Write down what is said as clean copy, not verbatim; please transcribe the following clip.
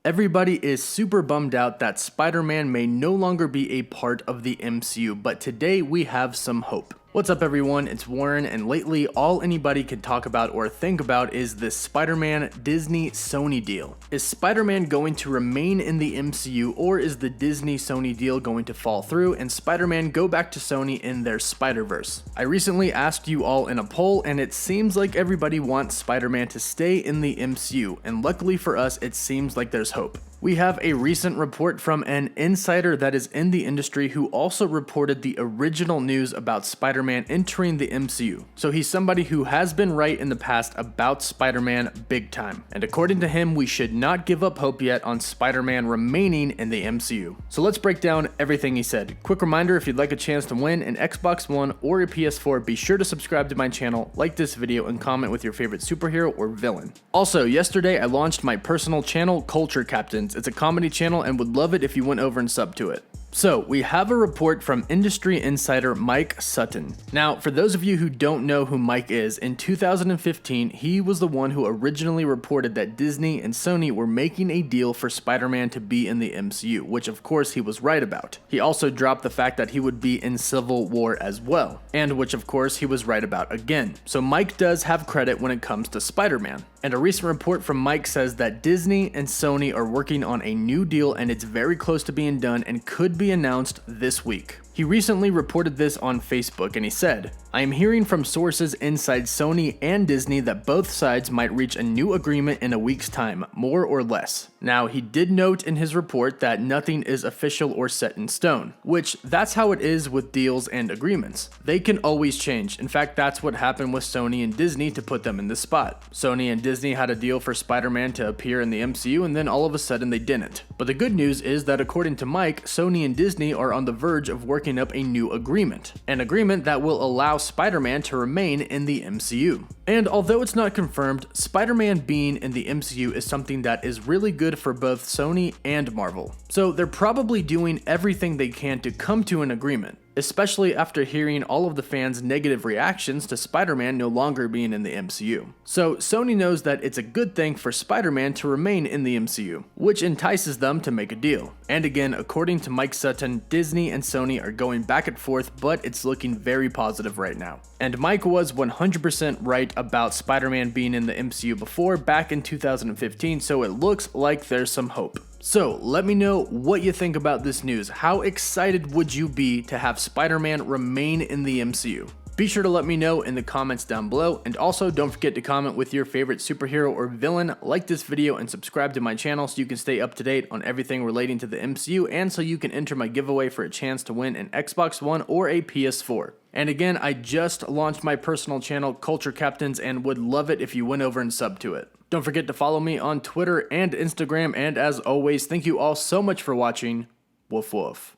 Everybody is super bummed out that Spider-Man may no longer be a part of the MCU, but today we have some hope. What's up everyone, it's Warren, and lately all anybody can talk about or think about is this Spider-Man Disney-Sony deal. Is Spider-Man going to remain in the MCU, or is the Disney-Sony deal going to fall through and Spider-Man go back to Sony in their Spider-Verse? I recently asked you all in a poll and it seems like everybody wants Spider-Man to stay in the MCU, and luckily for us it seems like there's hope. We have a recent report from an insider that is in the industry who also reported the original news about Spider-Man entering the MCU. So he's somebody who has been right in the past about Spider-Man big time. And according to him, we should not give up hope yet on Spider-Man remaining in the MCU. So let's break down everything he said. Quick reminder, if you'd like a chance to win an Xbox One or a PS4, be sure to subscribe to my channel, like this video, and comment with your favorite superhero or villain. Also, yesterday I launched my personal channel, Culture Captains. It's a comedy channel and would love it if you went over and sub to it. So, we have a report from industry insider Mike Sutton. Now, for those of you who don't know who Mike is, in 2015, he was the one who originally reported that Disney and Sony were making a deal for Spider-Man to be in the MCU, which of course he was right about. He also dropped the fact that he would be in Civil War as well, and which of course he was right about again. So Mike does have credit when it comes to Spider-Man. And a recent report from Mike says that Disney and Sony are working on a new deal and it's very close to being done and could be announced this week. He recently reported this on Facebook and he said, "I am hearing from sources inside Sony and Disney that both sides might reach a new agreement in a week's time, more or less." Now, he did note in his report that nothing is official or set in stone, which that's how it is with deals and agreements. They can always change. In fact, that's what happened with Sony and Disney to put them in this spot. Sony and Disney had a deal for Spider-Man to appear in the MCU and then all of a sudden they didn't. But the good news is that according to Mike, Sony and Disney are on the verge of working up a new agreement. An agreement that will allow Spider-Man to remain in the MCU. And although it's not confirmed, Spider-Man being in the MCU is something that is really good for both Sony and Marvel. So they're probably doing everything they can to come to an agreement, especially after hearing all of the fans' negative reactions to Spider-Man no longer being in the MCU. So Sony knows that it's a good thing for Spider-Man to remain in the MCU, which entices them to make a deal. And again, according to Mike Sutton, Disney and Sony are going back and forth, but it's looking very positive right now. And Mike was 100% right about Spider-Man being in the MCU before, back in 2015, so it looks like there's some hope. So let me know what you think about this news. How excited would you be to have Spider-Man remain in the MCU? Be sure to let me know in the comments down below, and also don't forget to comment with your favorite superhero or villain, like this video, and subscribe to my channel so you can stay up to date on everything relating to the MCU, and so you can enter my giveaway for a chance to win an Xbox One or a PS4. And again, I just launched my personal channel, Culture Captains, and would love it if you went over and sub to it. Don't forget to follow me on Twitter and Instagram, and as always, thank you all so much for watching. Woof woof.